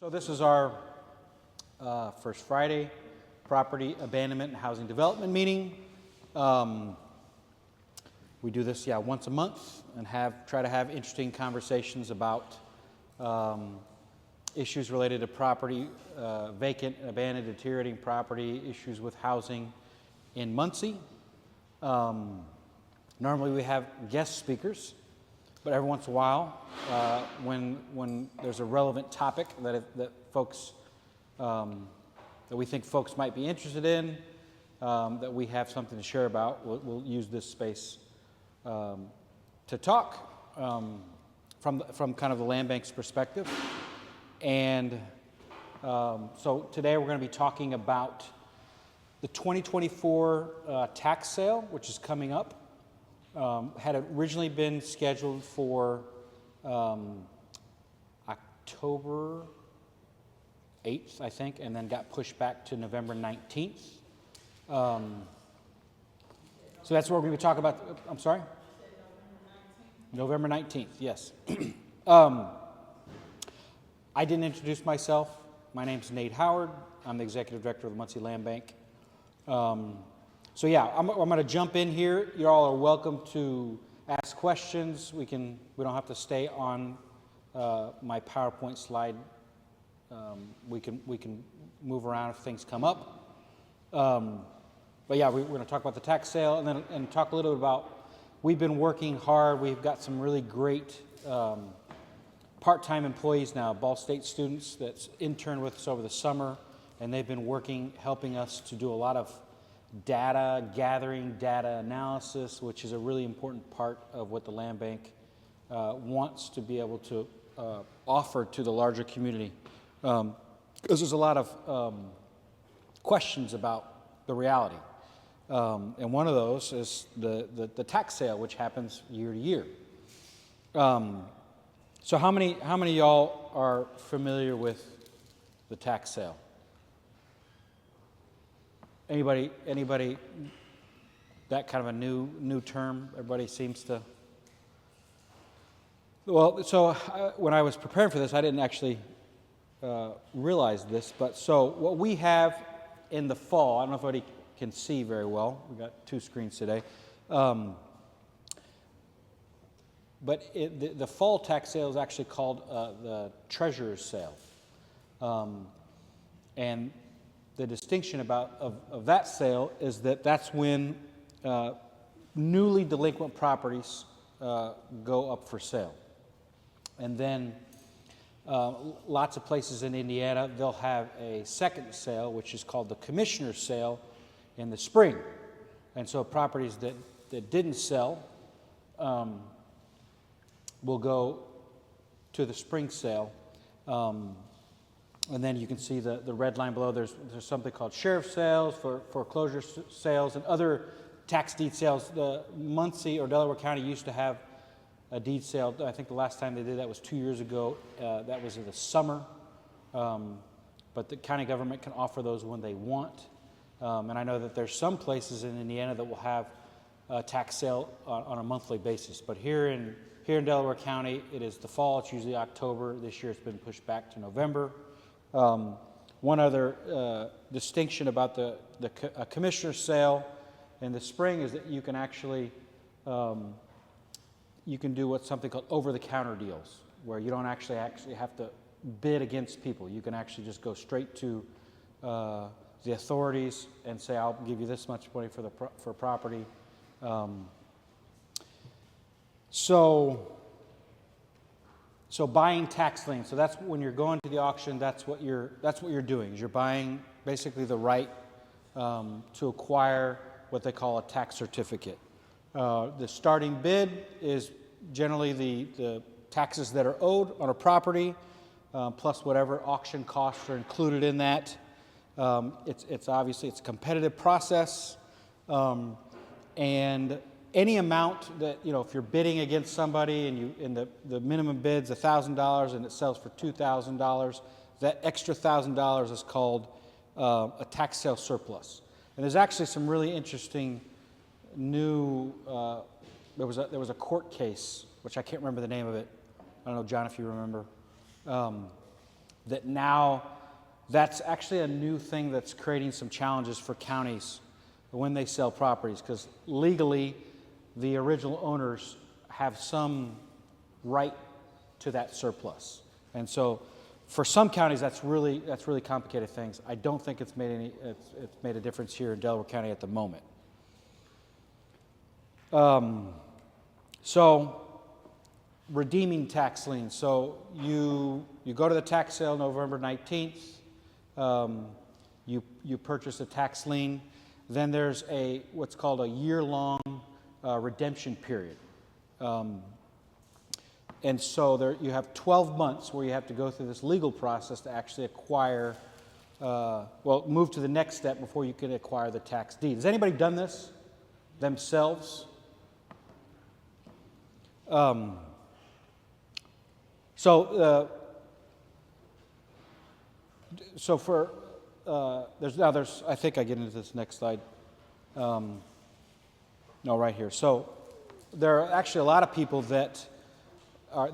So this is our first Friday property abandonment and housing development meeting. We do this, once a month and try to have interesting conversations about issues related to property, vacant, abandoned, deteriorating property, issues with housing in Muncie. Normally we have guest speakers, but every once in a while, when there's a relevant topic that folks that we think folks might be interested in, that we have something to share about, we'll use this space to talk from kind of the land bank's perspective. And so today we're going to be talking about the 2024 tax sale, which is coming up. Had originally been scheduled for October 8th, I think, and then got pushed back to November 19th. So that's what we're going to be talking about. I'm sorry? November 19th, yes. I didn't introduce myself. My name's Nate Howard. I'm the Executive Director of the Muncie Land Bank. So I'm going to jump in here. You all are welcome to ask questions. We don't have to stay on my PowerPoint slide. We can move around if things come up. But we're going to talk about the tax sale and talk a little bit about. We've been working hard. We've got some really great part-time employees now, Ball State students that's interned with us over the summer, and they've been helping us to do a lot of data gathering, data analysis, which is a really important part of what the land bank wants to be able to offer to the larger community. Because there's a lot of questions about the reality. And one of those is the tax sale, which happens year to year. So how many of y'all are familiar with the tax sale? Anybody that kind of a new term? Everybody seems to. Well, so when I was preparing for this, I didn't actually realize this, but so what we have in the fall, I don't know if anybody can see very well. We've got two screens today. But the fall tax sale is actually called the treasurer's sale. And the distinction of that sale is that's when newly delinquent properties go up for sale. And then lots of places in Indiana, they'll have a second sale, which is called the commissioner's sale in the spring. And so properties that didn't sell will go to the spring sale. And then you can see the red line below. There's something called sheriff's sales, foreclosure sales, and other tax deed sales. The Muncie or Delaware County used to have a deed sale. I think the last time they did that was 2 years ago. That was in the summer. But the county government can offer those when they want. And I know that there's some places in Indiana that will have a tax sale on a monthly basis. But here in Delaware County, it is the fall. It's usually October. This year it's been pushed back to November. One other distinction about the commissioner's sale in the spring is that you can actually you can do something called over-the-counter deals, where you don't actually have to bid against people. You can actually just go straight to the authorities and say, "I'll give you this much money for property." So buying tax liens. So that's when you're going to the auction. That's what you're doing. Is you're buying basically the right to acquire what they call a tax certificate. The starting bid is generally the taxes that are owed on a property, plus whatever auction costs are included in that. It's obviously a competitive process, and any amount that, if you're bidding against somebody and the minimum bid's $1,000 and it sells for $2,000, that extra $1,000 is called a tax sale surplus. And there's actually some really interesting new. There was a court case, which I can't remember the name of it. I don't know, John, if you remember. that now that's actually a new thing that's creating some challenges for counties when they sell properties, because legally the original owners have some right to that surplus. And so for some counties that's really complicated things. I don't think it's made a difference here in Delaware County at the moment. So redeeming tax liens. So you go to the tax sale November 19th. You purchase a tax lien. Then there's what's called a year-long redemption period. And so you have 12 months where you have to go through this legal process to actually acquire, move to the next step before you can acquire the tax deed. Has anybody done this themselves? So there's I think I get into this next slide. No, right here. So there are actually a lot of people that do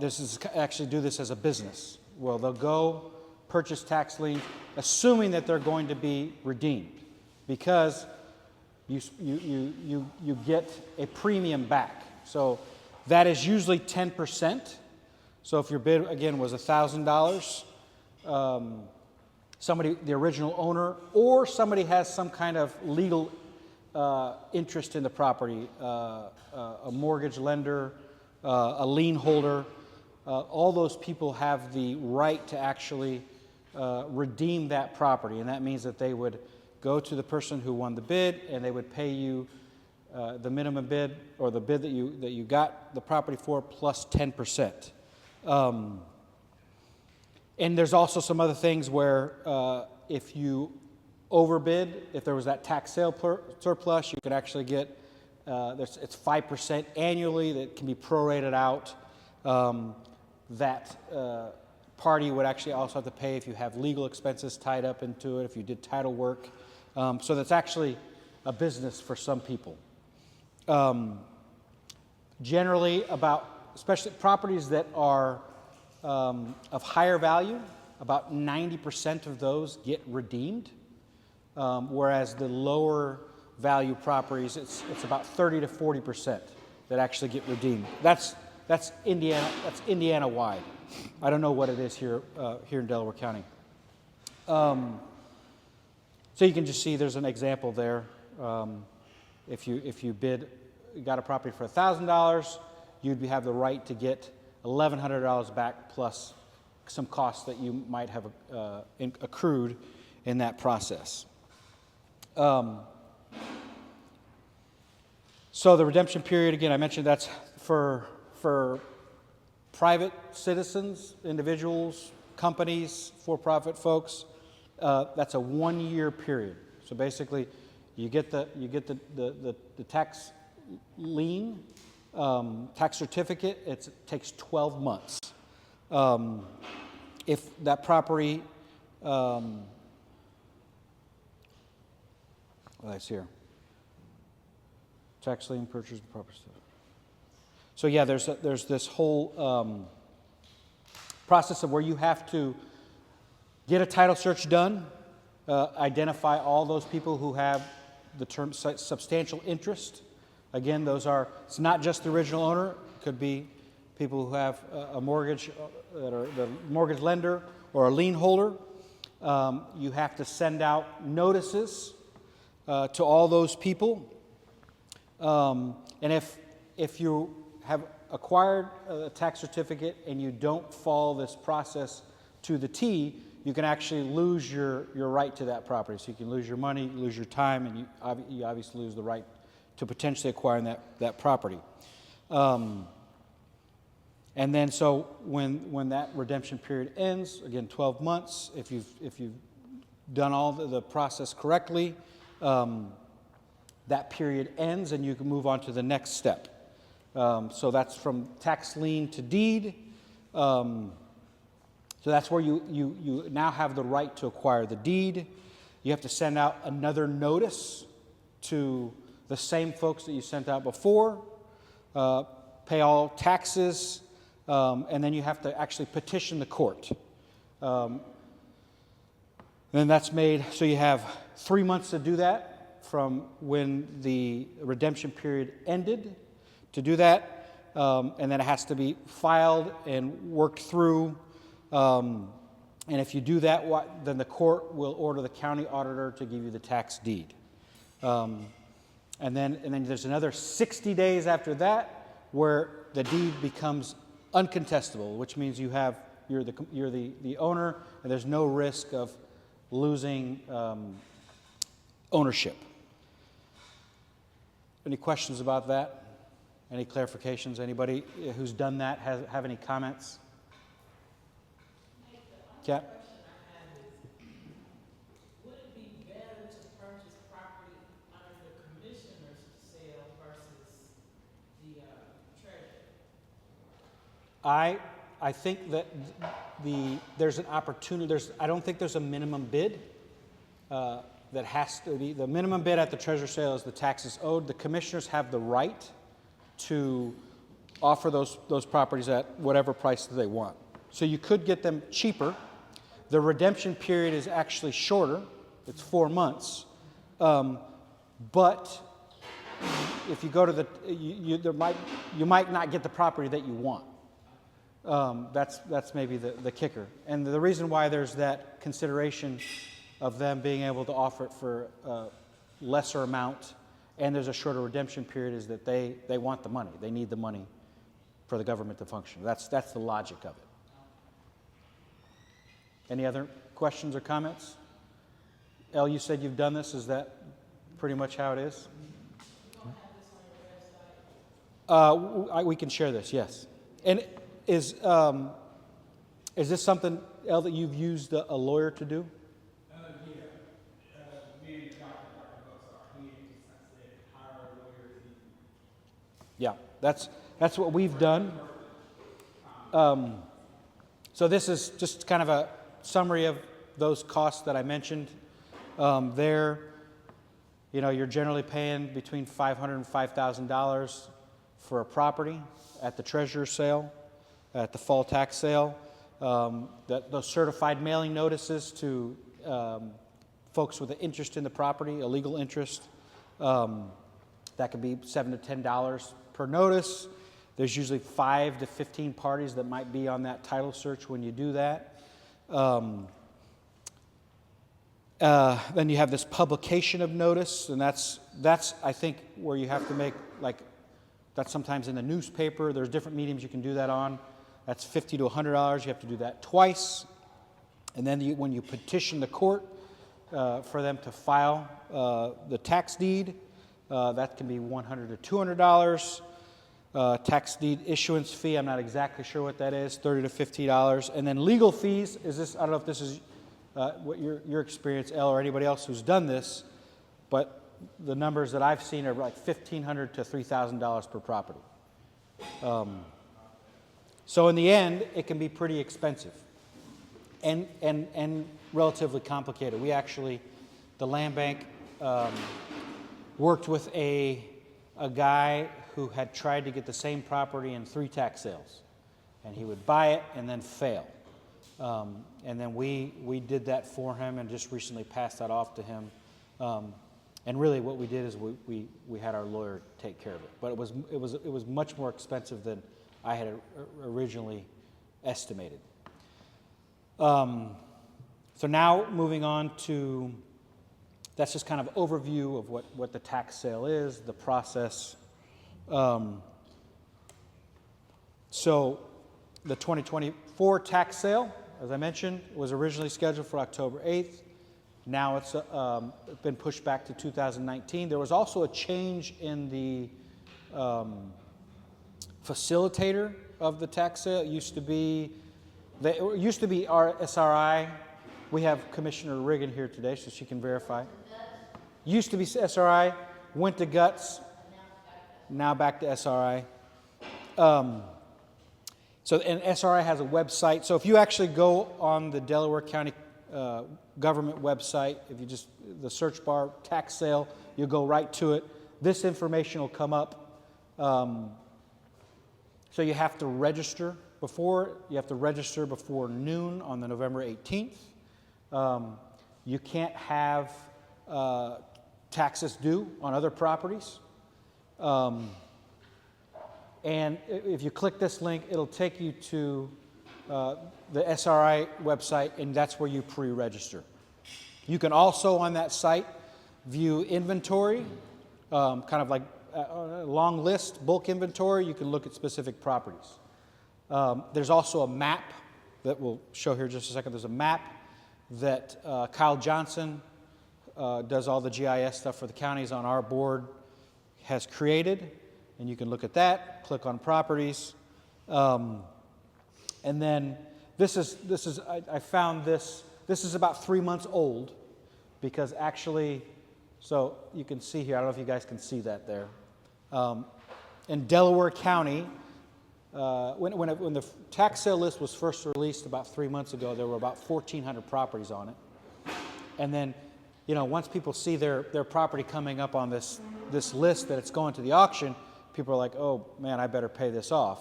this as a business. Well, they'll go purchase tax liens, assuming that they're going to be redeemed, because you get a premium back. So that is usually 10%. So if your bid again was $1,000, the original owner, or somebody has some kind of legal interest in the property, a mortgage lender, a lien holder, all those people have the right to actually redeem that property. And that means that they would go to the person who won the bid, and they would pay you the minimum bid, or the bid that you got the property for, plus 10%. And there's also some other things where if you overbid, if there was that tax sale surplus, you could actually get, it's 5% annually that can be prorated out. That party would actually also have to pay if you have legal expenses tied up into it, if you did title work. So that's actually a business for some people. Generally, especially properties that are of higher value, about 90% of those get redeemed, whereas the lower value properties, it's about 30 to 40% that actually get redeemed. That's Indiana. That's Indiana-wide. I don't know what it is here in Delaware County. So you can just see there's an example there. If you got a property for $1,000, you'd have the right to get $1,100 back plus some costs that you might have accrued in that process. So the redemption period, again, I mentioned that's for private citizens, individuals, companies, for-profit folks. That's a 1-year period. So basically, you get the tax lien, tax certificate. It takes 12 months. If that property, that's here. Tax lien, purchase, property stuff. So yeah, there's this whole process of where you have to get a title search done, identify all those people who have the term substantial interest. Again, it's not just the original owner. It could be people who have a mortgage, that are the mortgage lender or a lien holder. You have to send out notices to all those people. And if you have acquired a tax certificate and you don't follow this process to the T, you can actually lose your right to that property. So you can lose your money, lose your time, and you obviously lose the right to potentially acquiring that property. And then so when that redemption period ends, again 12 months, if you've done all the process correctly, that period ends and you can move on to the next step. So that's from tax lien to deed. So that's where you now have the right to acquire the deed. You have to send out another notice to the same folks that you sent out before, pay all taxes, and then you have to actually petition the court. And then that's made, so you have 3 months to do that from when the redemption period ended to do that. And then it has to be filed and worked through. And if you do that, then the court will order the county auditor to give you the tax deed. And then there's another 60 days after that where the deed becomes uncontestable, which means you're the owner, and there's no risk of losing ownership. Any questions about that? Any clarifications? Anybody who's done that have any comments? Yeah. Would it be better to purchase property under the commissioner's sale versus the treasurer? I think that there's an opportunity. I don't think there's a minimum bid that has to be. The minimum bid at the treasurer sale is the taxes owed. The commissioners have the right to offer those properties at whatever price they want. So you could get them cheaper. The redemption period is actually shorter. It's 4 months. But if you go to you might not get the property that you want. That's maybe the kicker. And the reason why there's that consideration of them being able to offer it for a lesser amount and there's a shorter redemption period is that they want the money. They need the money for the government to function. That's the logic of it. Any other questions or comments? Elle, you said you've done this. Is that pretty much how it is? You don't have this on your website? We can share this, yes. And is this something, Elle, that you've used a lawyer to do? Yeah. Me and Dr. Bucks he said hire a lawyer. Yeah, that's what we've done. So this is just kind of a summary of those costs that I mentioned. You're generally paying between $500 and $5,000 for a property at the treasurer's sale, at the fall tax sale. Those certified mailing notices to folks with an interest in the property, a legal interest, that could be $7 to $10 per notice. There's usually 5 to 15 parties that might be on that title search when you do that. Then you have this publication of notice, and that's I think where you have to make, that's sometimes in the newspaper. There's different mediums you can do that on. That's $50 to $100. You have to do that twice. And then when you petition the court for them to file the tax deed, that can be $100 to $200. Tax deed issuance fee, I'm not exactly sure what that is, $30 to $50. And then legal fees, I don't know if this is what your experience, Elle, or anybody else who's done this, but the numbers that I've seen are like $1,500 to $3,000 per property. So in the end, it can be pretty expensive and relatively complicated. We actually, the land bank, worked with a guy who had tried to get the same property in 3 tax sales, and he would buy it and then fail. And then we did that for him and just recently passed that off to him. And really, what we did is we had our lawyer take care of it. But it was much more expensive than I had originally estimated. So now moving on to, that's just kind of overview of what the tax sale is, the process. So the 2024 tax sale, as I mentioned, was originally scheduled for October 8th. Now it's been pushed back to 2019. There was also a change in the facilitator of the tax sale. It used to be our SRI. We have Commissioner Riggin here today, so she can verify. Used to be SRI, went to Guts, now back to SRI. And SRI has a website. So if you actually go on the Delaware County government website, if you just, the search bar, tax sale, you'll go right to it. This information will come up. So you have to register before. You have to register before noon on the November 18th. You can't have taxes due on other properties. And if you click this link, it'll take you to the SRI website, and that's where you pre-register. You can also, on that site, view inventory, kind of like a long list, bulk inventory. You can look at specific properties. There's also a map that we'll show here in just a second. There's a map that Kyle Johnson does all the GIS stuff for the counties on our board, has created, and you can look at that, click on properties. And then I found this is about 3 months old, because actually, so you can see here, I don't know if you guys can see that there. In Delaware County, when the tax sale list was first released about 3 months ago, there were about 1,400 properties on it. And then, once people see their property coming up on this list that it's going to the auction, people are like, oh man, I better pay this off.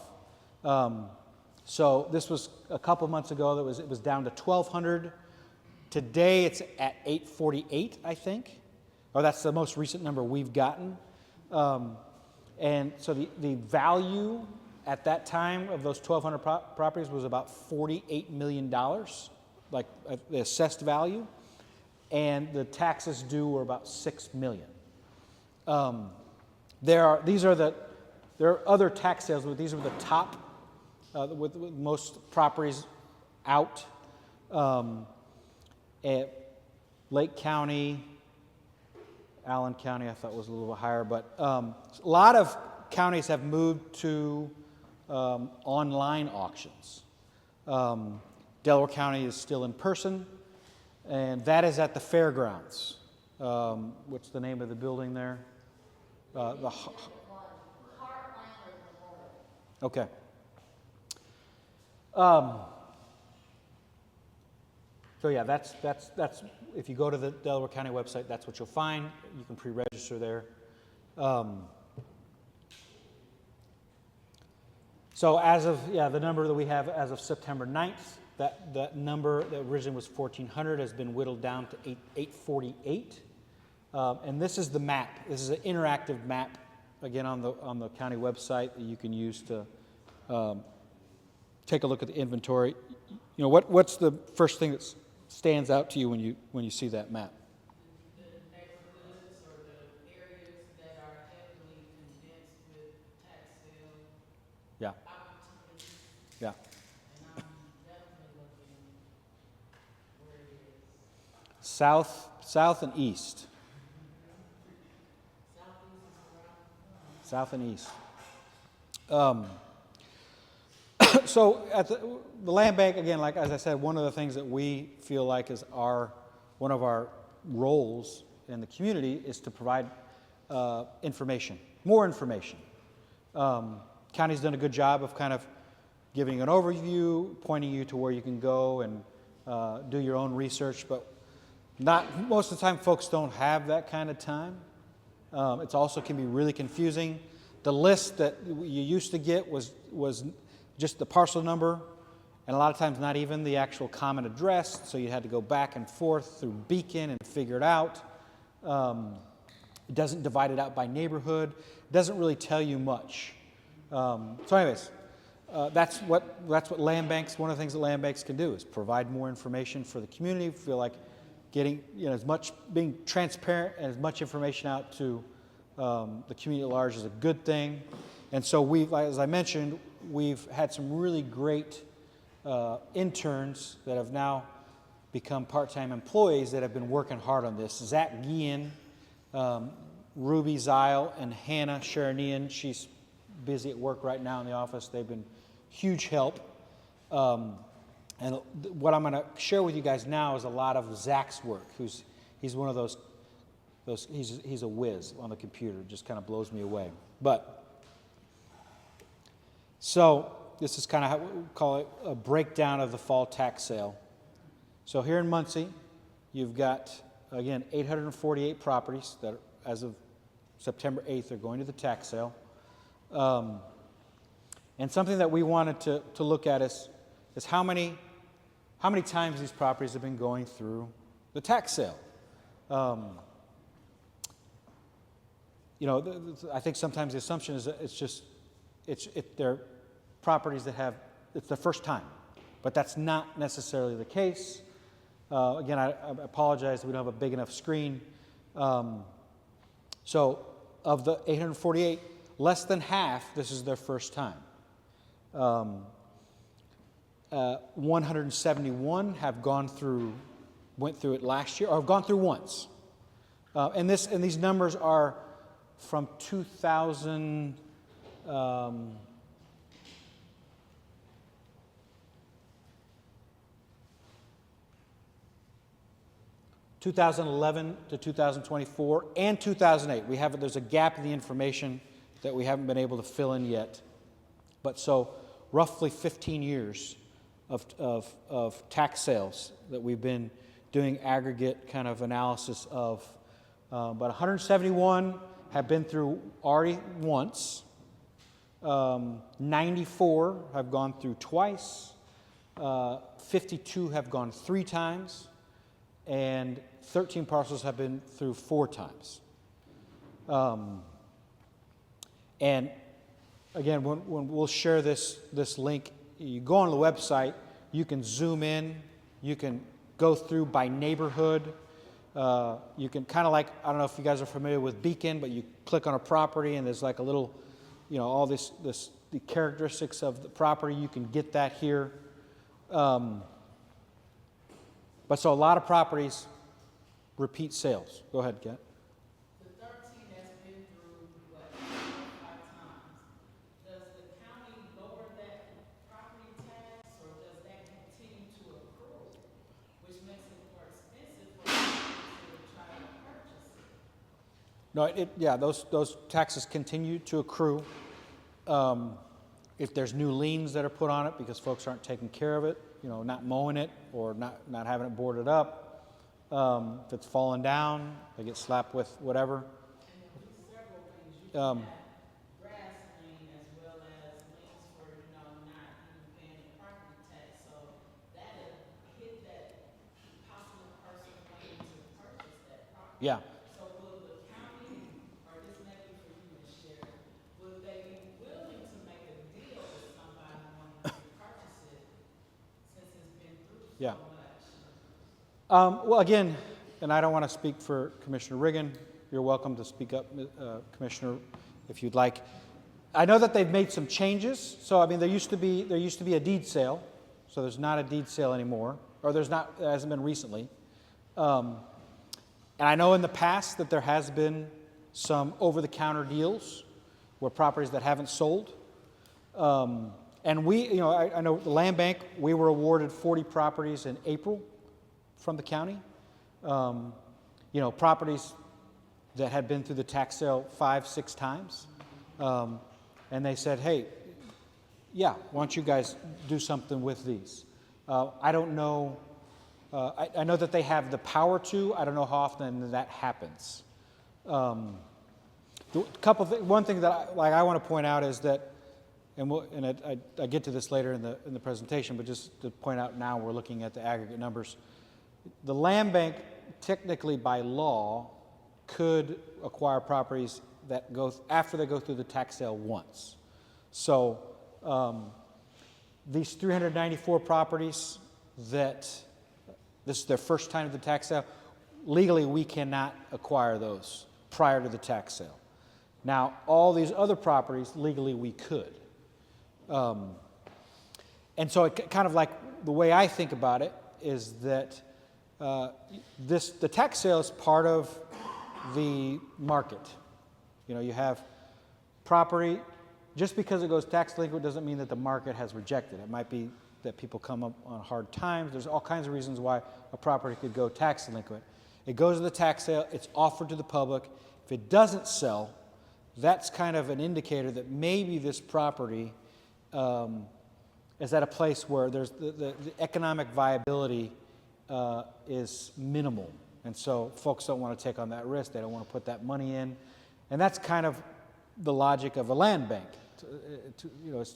So this was a couple months ago. It was down to 1,200. Today it's at 848, I think, or that's the most recent number we've gotten. And so the value at that time of those 1,200 properties was about $48 million, like the assessed value, and the taxes due were about $6 million. There are other tax sales, but these are the top with most properties out. At Lake County, Allen County, I thought was a little bit higher, but a lot of counties have moved to online auctions. Delaware County is still in person, and that is at the fairgrounds. What's the name of the building there? Okay. So yeah, that's if you go to the Delaware County website, that's what you'll find. You can pre-register there. So the number that we have as of September 9th, that number that originally was 1,400 has been whittled down to 848. And this is the map. This is an interactive map, again, on the county website that you can use to take a look at the inventory. What's the first thing that stands out to you when you see that map? The neighborhoods or the areas that are heavily condensed with tax sale Yeah. opportunities, Yeah. and I'm definitely looking where it is. South and east. Southeast is around. South and east. So at the land bank, again, like as I said, one of the things that we feel like is one of our roles in the community is to provide information, more information. County's done a good job of kind of giving an overview, pointing you to where you can go and do your own research, but most of the time folks don't have that kind of time. It also can be really confusing. The list that you used to get was just the parcel number, and a lot of times not even the actual common address, so you had to go back and forth through Beacon and figure it out. It doesn't divide it out by neighborhood. It doesn't really tell you much. So anyways, that's what land banks, one of the things that land banks can do is provide more information for the community, feel like getting being transparent and as much information out to the community at large is a good thing. And so as I mentioned, we've had some really great interns that have now become part-time employees that have been working hard on this. Zach Guillen, Ruby Zile, and Hannah Sharanian. She's busy at work right now in the office. They've been huge help. And what I'm going to share with you guys now is a lot of Zach's work. He's one of those he's a whiz on the computer. Just kind of blows me away. So this is kind of how we call it a breakdown of the fall tax sale. So here in Muncie, you've got, again, 848 properties that as of September 8th are going to the tax sale. And something that we wanted to look at is how many times these properties have been going through the tax sale. I think sometimes the assumption is that they're properties that it's their first time, but that's not necessarily the case. Again, I apologize that we don't have a big enough screen. So of the 848, less than half, this is their first time. 171 have went through it last year, or have gone through once. And these numbers are from 2011 to 2024 and 2008. There's a gap in the information that we haven't been able to fill in yet. But so roughly 15 years of tax sales that we've been doing aggregate kind of analysis of. But 171 have been through already once. 94 have gone through twice. 52 have gone 3 times. And 13 parcels have been through 4 times. And again, when we'll share this link, you go on the website, you can zoom in, you can go through by neighborhood. You can kind of like, I don't know if you guys are familiar with Beacon, but you click on a property and there's like a little, all the characteristics of the property. You can get that here. But so a lot of properties repeat sales. Go ahead, Kat. The 13 that's been through, 5 times, does the county lower that property tax, or does that continue to accrue, which makes it more expensive for people to try to purchase it? No, those taxes continue to accrue. If there's new liens that are put on it because folks aren't taking care of it, not mowing it or not having it boarded up, if it's fallen down, they get slapped with whatever. And there'll be several things. You can have grass lien as well as liens for, not even paying the property tax. So that'll hit that possible person wanting to purchase that property. Yeah. So will the county, or this may be for you, Ms. Sherry, will they be willing to make a deal with somebody wanting to purchase it since it's been through so much? Well, again, and I don't want to speak for Commissioner Riggin. You're welcome to speak up, Commissioner, if you'd like. I know that they've made some changes. So, there used to be a deed sale. So there's not a deed sale anymore, or there hasn't been recently. And I know in the past that there has been some over-the-counter deals where properties that haven't sold. And we, I know the Land Bank, we were awarded 40 properties in April from the county. Properties that had been through the tax sale 5-6 times. And they said, hey, why don't you guys do something with these? I don't know. I know that they have the power to. I don't know how often that happens. One thing that I want to point out is that, I get to this later in the presentation, but just to point out now we're looking at the aggregate numbers. The Land Bank, technically by law, could acquire properties that go after they go through the tax sale once. So these 394 properties that this is their first time at the tax sale, legally we cannot acquire those prior to the tax sale. Now, all these other properties, legally we could. And so it kind of like the way I think about it is that the tax sale is part of the market. You have property, just because it goes tax delinquent doesn't mean that the market has rejected it. It might be that people come up on hard times. There's all kinds of reasons why a property could go tax delinquent. It goes to the tax sale, it's offered to the public. If it doesn't sell, that's kind of an indicator that maybe this property is at a place where there's the economic viability is minimal. And so folks don't want to take on that risk. They don't want to put that money in. And that's kind of the logic of a land bank.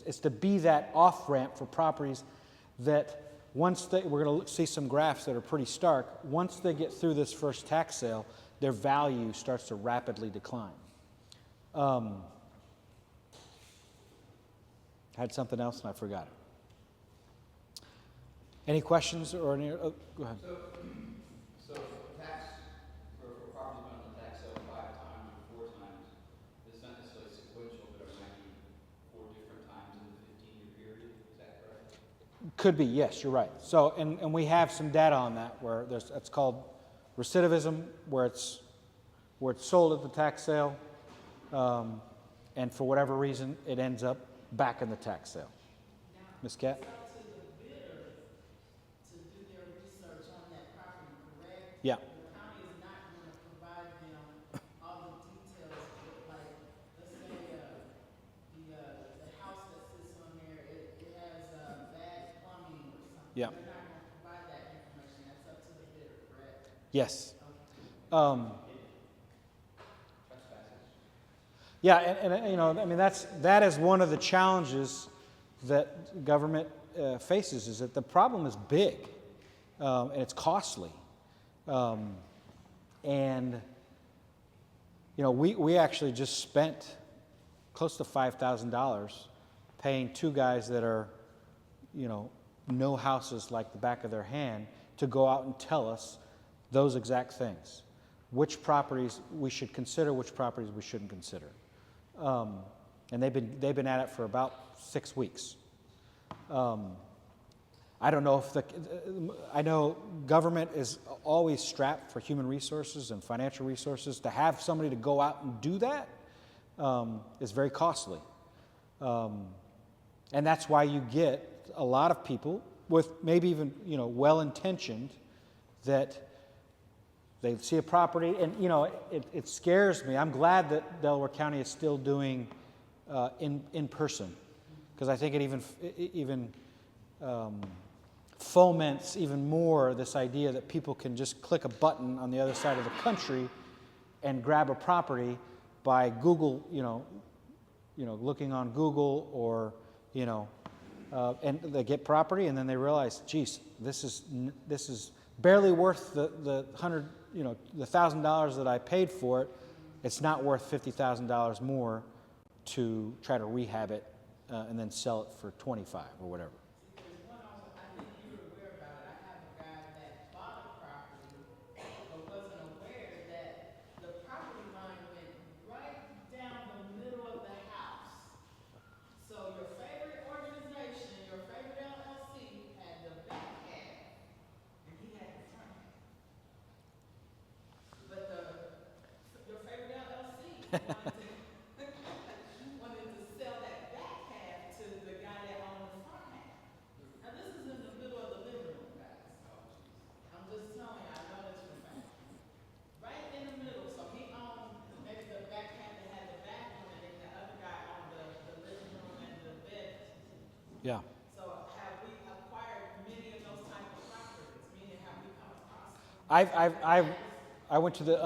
It's to be that off-ramp for properties that we're going to see some graphs that are pretty stark. Once they get through this first tax sale, their value starts to rapidly decline. I had something else and I forgot it. Any questions or any? Oh, go ahead. So tax, for property been on the tax sale 5 times or 4 times, it's not necessarily sequential, but it might be 4 different times in the 15-year period, is that correct? Could be, yes, you're right. So, and we have some data on that where it's called recidivism, where it's sold at the tax sale, and for whatever reason, it ends up back in the tax sale. Ms. Cat? It's up to the bidder to do their research on that property, correct? Yeah. The county is not going to provide them all the details, but like, let's say, the house that sits on there, it has, bad plumbing or something. Yeah. They're not going to provide that information, that's up to the bidder, correct? Yes. Okay. Yeah, and you know, I mean, that is one of the challenges that government faces, is that the problem is big, and it's costly, and you know, we actually just spent close to $5,000 paying 2 guys that are, you know houses like the back of their hand, to go out and tell us those exact things, which properties we should consider, which properties we shouldn't consider. And they've been at it for about 6 weeks. I don't know if I know government is always strapped for human resources and financial resources. To have somebody to go out and do that is very costly. And that's why you get a lot of people with maybe even, you know, well-intentioned, that they see a property, and you know, it scares me. I'm glad that Delaware County is still doing in person, because I think it even foments even more this idea that people can just click a button on the other side of the country and grab a property by Google, looking on Google, or and they get property, and then they realize, geez, this is barely worth the $1,000 that I paid for it. It's not worth $50,000 more to try to rehab it and then sell it for 25 or whatever. There's one also, I think you're aware about it. I have a guy that bought a property, but wasn't aware that the property line went right down the middle of the house. So your favorite organization, your favorite LLC, had the back half, and he had the front half. But your favorite LLC wanted to sell that back half to the guy that owned the front half. Now, this is in the middle of the living room, guys. I'm just telling you, I know this for a fact. Right in the middle, so he owned maybe the back half that had the bathroom, and then the other guy owned the living room and the bed. Yeah. So have we acquired many of those type of properties? Meaning, have we come across? I went to the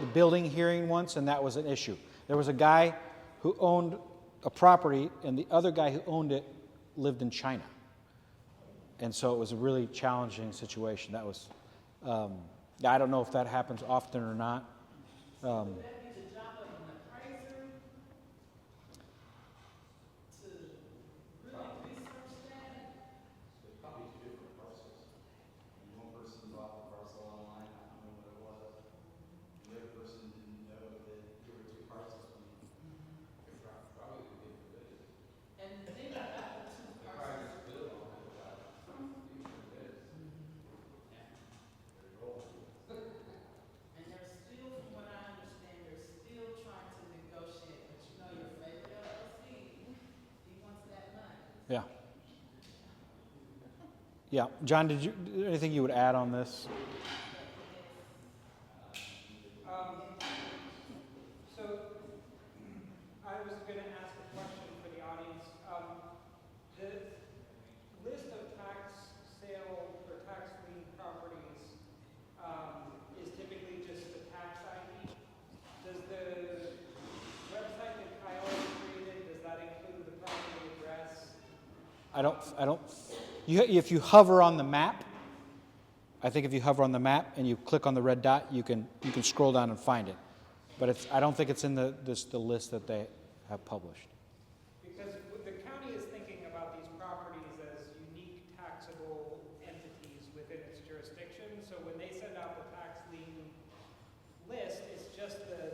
the building hearing once, and that was an issue. There was a guy who owned a property, and the other guy who owned it lived in China. And so it was a really challenging situation. That was, I don't know if that happens often or not. Would that be the job of an appraiser to really research that? There's probably 2 different parcels. And one person bought the parcel online, I don't know what it was. The other person didn't know that there were 2 parcels. It probably would be good. And the thing about the two parcels, and they're still, from what I understand, they're still trying to negotiate, but you know your favorite LLC, he wants that money. Yeah. Yeah. John, anything you would add on this? So, I was going to ask a question for the audience. The list of tax sale or tax lien properties is typically just the tax ID. Does the website that Kyle created, does that include the property address? I don't if you hover on the map, I think if you hover on the map and you click on the red dot, you can scroll down and find it. But I don't think it's in the list that they have published. Because the county is thinking about these properties as unique taxable entities within its jurisdiction. So when they send out the tax lien list, it's just the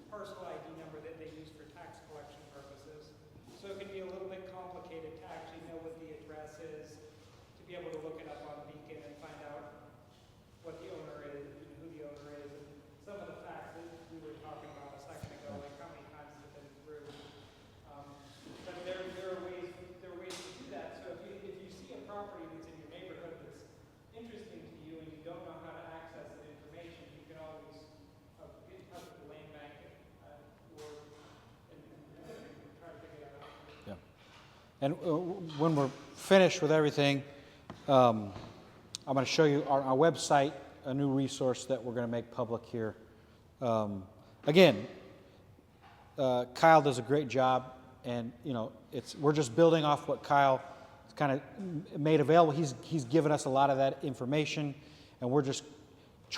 parcel ID number that they use for tax collection purposes. So it can be a little bit complicated to actually know what the address is, to be able to look it up on Beacon and find out what the owner is and who the owner is. And some of the facts that we were talking about a second ago, like how many times it's been through. But there are ways to do that. So if you see a property that's in your neighborhood that's interesting to you and you don't know how to access that information, you can always get in touch with the land bank or and try to figure that out. Yeah. And when we're finished with everything, I'm going to show you our website, a new resource that we're going to make public here. Again, Kyle does a great job, and we're just building off what Kyle kind of made available. He's given us a lot of that information, and we're just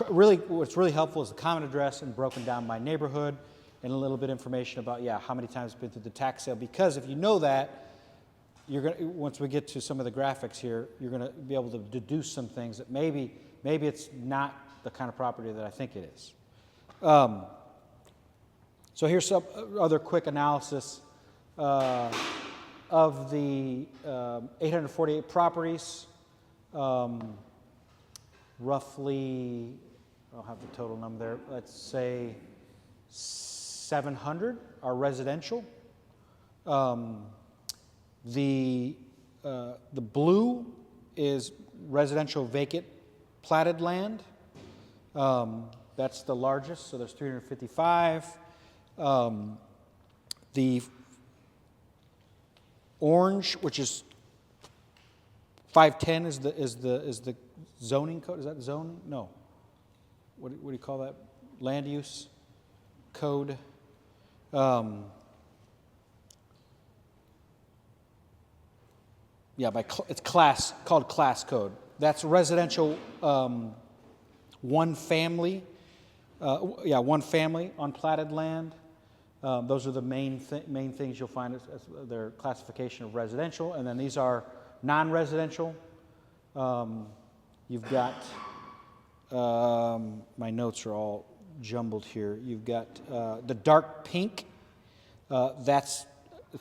really what's really helpful is the common address and broken down by neighborhood, and a little bit of information about how many times it's been through the tax sale. Because if you know that, once we get to some of the graphics here, you're going to be able to deduce some things that maybe it's not the kind of property that I think it is. So here's some other quick analysis of the 848 properties. Roughly, I don't have the total number there. Let's say 700 are residential. The blue is residential vacant platted land. That's the largest, so there's 355. The orange, which is 510, is the zoning code. Is that zone? No. What do you call that? Land use code. It's called class code. That's residential, one family on platted land. Those are the main things you'll find as their classification of residential. And then these are non-residential. You've got, my notes are all jumbled here. You've got the dark pink. It's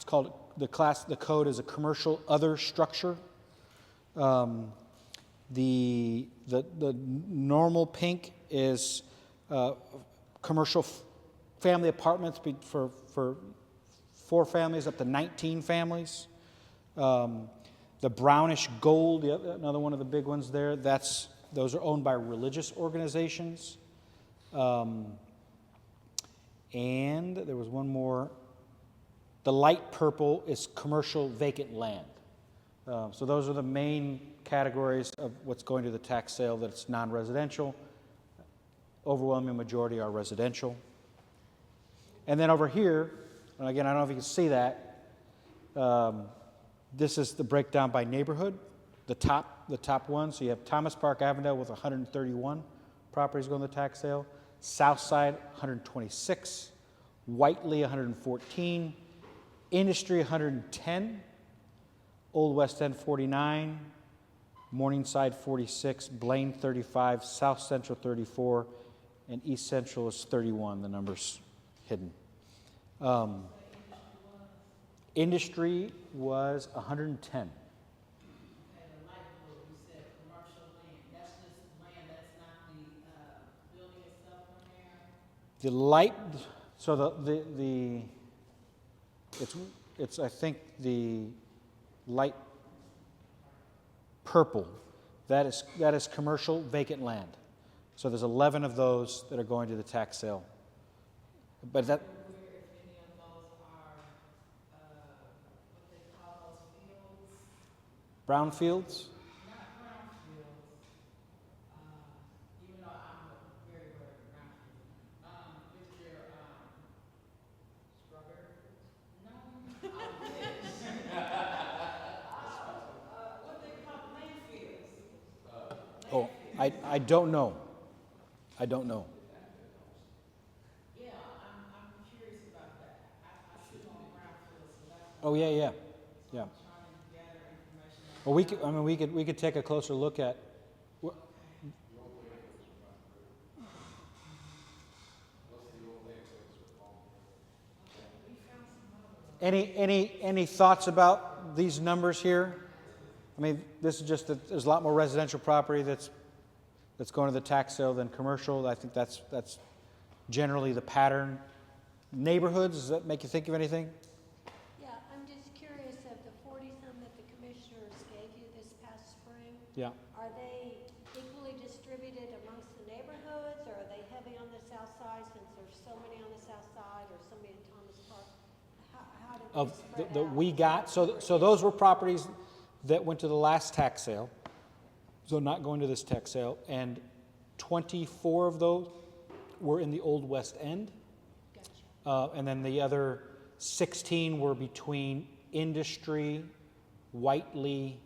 called, the code is a commercial other structure. The normal pink is commercial family apartments for 4 families up to 19 families. The brownish gold, another one of the big ones there, those are owned by religious organizations. And there was one more. The light purple is commercial vacant land. So those are the main categories of what's going to the tax sale that's non-residential. Overwhelming majority are residential. And then over here, and again, I don't know if you can see that, this is the breakdown by neighborhood, the top one. So you have Thomas Park, Avondale with 131 properties going to the tax sale. Southside, 126. Whiteley, 114. Industry, 110. Old West End, 49. Morningside, 46. Blaine, 35. South Central, 34. And East Central is 31. The number's hidden. Industry was 110. And the light blue, you said commercial land, that's just land, that's not the building itself on there? The light, so it's I think the light purple, that is commercial vacant land. So there's 11 of those that are going to the tax sale. But that, Where, if any of those are, what they call those fields? brownfields, Not brownfields, even though I'm very aware of brownfields. If they're, strawberry fruits? No, I wish. I don't know. I don't know. Yeah, I'm curious about that. I sit on the ground floor, so that's Oh, yeah, yeah, yeah. trying to gather information. Well, we could take a closer look at, wh- any thoughts about these numbers here? I mean, this is just that there's a lot more residential property that's going to the tax sale than commercial. I think that's generally the pattern. Neighborhoods, does that make you think of anything? Yeah, I'm just curious of the 40-some that the commissioners gave you this past spring. Yeah. Are they equally distributed amongst the neighborhoods, or are they heavy on the south side since there's so many on the south side, or so many in Thomas Park? How did Of they spread that out? we got, so those were properties that went to the last tax sale, so not going to this tax sale, and 24 of those were in the Old West End. Gotcha. And then the other 16 were between Industry, Whiteley,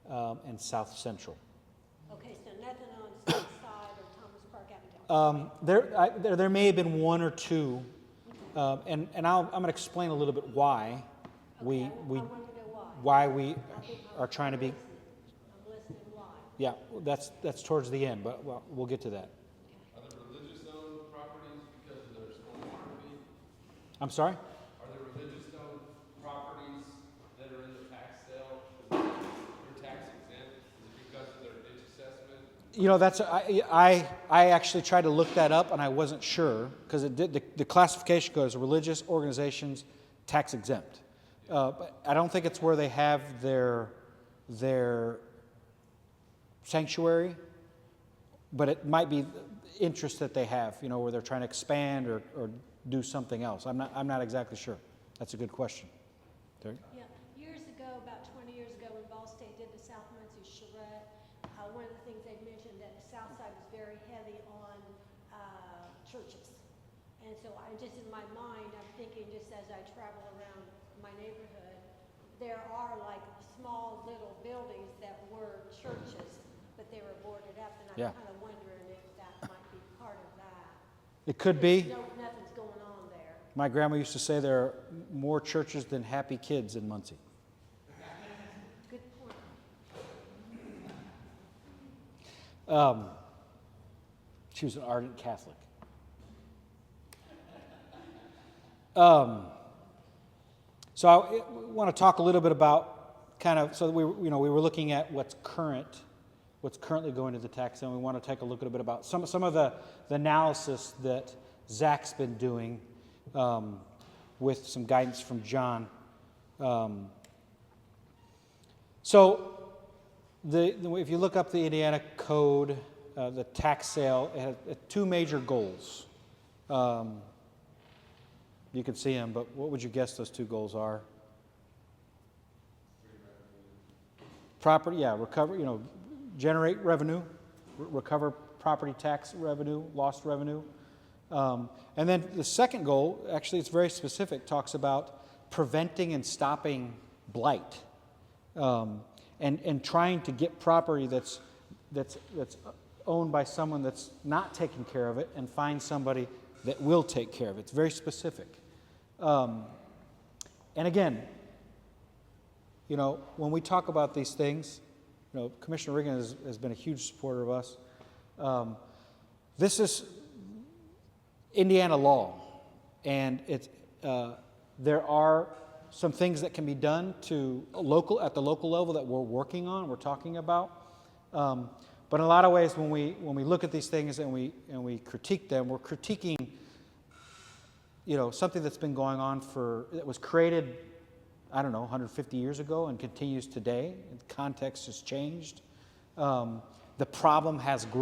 and South Central. Okay, so nothing on the south side or Thomas Park Avenue. There may have been one or two, and I'm going to explain a little bit why we Okay, I want to know why. we are trying to be. I'm listening why. Yeah, that's towards the end, but well, we'll get to that. Are there religious owned properties because of their stormwater fee? I'm sorry? Are there religious owned properties that are in the tax sale? They're tax exempt? Is it because of their ditch assessment? You know, I actually tried to look that up and I wasn't sure because it did the classification goes religious organizations tax exempt, but I don't think it's where they have their sanctuary, but it might be interest that they have, you know, where they're trying to expand or do something else. I'm not exactly sure. That's a good question. Terry? Yeah, years ago, about 20 years ago, when Ball State did the South Muncie charrette, one of the things they mentioned that the South Side was very heavy on churches. And so I just, in my mind, I'm thinking just as I travel around my neighborhood, there are like small little buildings that were churches, but they were boarded up, and I'm Yeah. kind of wondering if that might be part of that. It could be. Nothing's going on there. My grandma used to say there are more churches than happy kids in Muncie. Good point. She was an ardent Catholic. So I want to talk a little bit about kind of, so we were looking at what's currently going to the tax sale. We want to take a look at a bit about some of the analysis that Zach's been doing with some guidance from John. So if you look up the Indiana Code, the tax sale, it has two major goals. You can see them, but what would you guess those two goals are? Property, yeah, recover, generate revenue, recover property tax revenue, lost revenue. And then the second goal, actually it's very specific, talks about preventing and stopping blight, and trying to get property that's owned by someone that's not taking care of it and find somebody that will take care of it. It's very specific. And again, when we talk about these things, Commissioner Regan has been a huge supporter of us. This is Indiana law, and there are some things that can be done at the local level that we're working on, we're talking about. But in a lot of ways, when we look at these things and we critique them, we're critiquing something that's been going on that was created, 150 years ago and continues today. The context has changed. The problem has grown.